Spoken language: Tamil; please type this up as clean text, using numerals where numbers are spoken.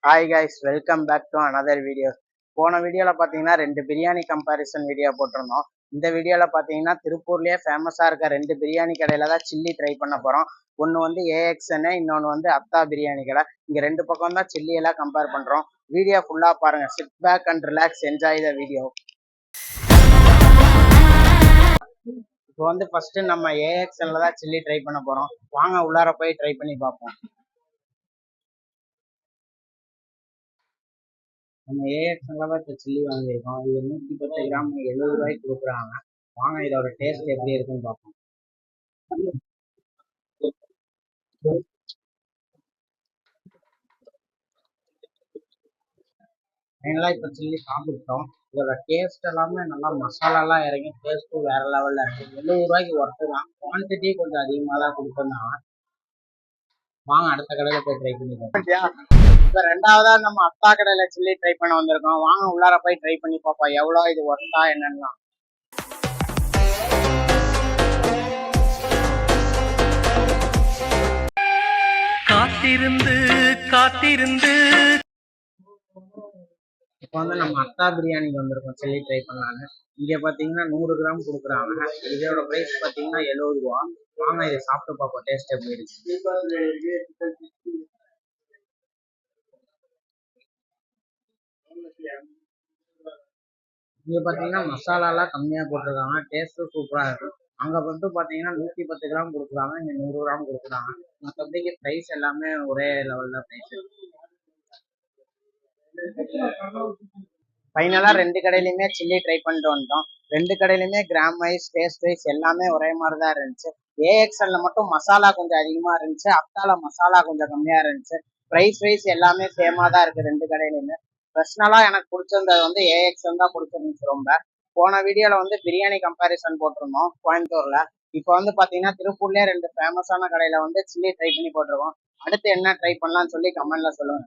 Hi guys, welcome back to another video. போன வீடியோவில் பார்த்தீங்கன்னா 2 பிரியாணி கம்பேரிசன் வீடியோ போட்டிருந்தோம். இந்த வீடியோவில் பார்த்தீங்கன்னா திருப்பூர்லேயே ஃபேமஸாக இருக்க 2 பிரியாணி கடையில் தான் சில்லி ட்ரை பண்ண போகிறோம். ஒன்று வந்து ஏஎக்ஸ்என்னு, இன்னொன்று வந்து அத்தா பிரியாணி கடை. இங்கே 2 பக்கம் தான் சில்லி எல்லாம் கம்பேர் பண்ணுறோம். வீடியோ ஃபுல்லாக பாருங்கள். Sit back and relax, enjoy the video. இப்போ வந்து ஃபஸ்ட்டு நம்ம ஏஎக்ஸ்என்ல தான் சில்லி ட்ரை பண்ண போகிறோம். வாங்க உள்ளார போய் ட்ரை பண்ணி பார்ப்போம். நம்ம ஏஎக்ஸ்என்ல தான் இப்போ சில்லி வாங்கியிருக்கோம். இது 110 கிராம் 70 ரூபாய்க்கு கொடுக்குறாங்க. வாங்க இதோட டேஸ்ட் எப்படி இருக்குன்னு பார்ப்போம். ஃபைனலாக இப்போ சில்லி சாப்பிட்டோம். இதோட டேஸ்ட் எல்லாமே நல்லா மசாலாலாம் இறங்கி டேஸ்ட்டும் வேற லெவலில் இருக்குது. 70 ரூபாய்க்கு ஒர்த்து தான். குவான்டிட்டி கொஞ்சம் அதிகமாக தான் கொடுத்துருந்தாங்க. வாங்க அடுத்த கடையில் போய் ட்ரை பண்ணி பார்ப்போம். இப்போ ரெண்டாவதா நம்ம அத்தா கடையில் சில்லி ட்ரை பண்ண வந்திருக்கோம். வாங்க உள்ளார போய் ட்ரை பண்ணி பார்ப்போம் எவ்வளோ இது ஒர்த்தா என்னன்னா. காத்திருந்து காத்திருந்து இப்போ வந்து நம்ம அத்தா பிரியாணிக்கு வந்திருக்கோம் சில்லி ட்ரை பண்ணலான்னு. இங்கே பார்த்தீங்கன்னா 100 கிராம் கொடுக்குறாங்க. இதோட ப்ரைஸ் பார்த்தீங்கன்னா 70 ரூபா. வாங்க இதை சாப்பிட்டு பார்ப்போம் டேஸ்ட் எப்படி இருக்கு. இங்கே பார்த்தீங்கன்னா மசாலாலாம் கம்மியாக போட்டிருக்காங்க. டேஸ்ட்டும் சூப்பராக இருக்கு. அங்கே வந்து பார்த்தீங்கன்னா 110 கிராம் கொடுக்குறாங்க, இங்கே 100 கிராம் கொடுக்குறாங்க. மற்றபடிக்கு ப்ரைஸ் எல்லாமே ஒரே லெவலில் ப்ரைஸ். ஃபைனலாக 2 கடையிலையுமே சில்லி ட்ரை பண்ணிட்டு வந்துட்டோம். 2 கடையிலுமே கிராம் வைஸ், டேஸ்ட் வைஸ் எல்லாமே ஒரே மாதிரி தான் இருந்துச்சு. ஏஎக்ஸ்எல்ல மட்டும் மசாலா கொஞ்சம் அதிகமாக இருந்துச்சு, அத்தால மசாலா கொஞ்சம் கம்மியாக இருந்துச்சு. ப்ரைஸ் வைஸ் எல்லாமே சேமாக தான் இருக்குது 2 கடையிலுமே. பர்சனலாக எனக்கு பிடிச்சிருந்தது வந்து ஏஎக்ஸ்எல் தான் பிடிச்சிருந்துச்சு ரொம்ப. போன வீடியோவில் வந்து பிரியாணி கம்பேரிசன் போட்டிருந்தோம் கோயம்புத்தூரில். இப்போ வந்து பார்த்தீங்கன்னா திருப்பூர்லேயே 2 ஃபேமஸான கடையில் வந்து சில்லி ட்ரை பண்ணி போட்டிருக்கோம். அடுத்து என்ன ட்ரை பண்ணலாம்னு சொல்லி கமெண்ட்ல சொல்லுங்க.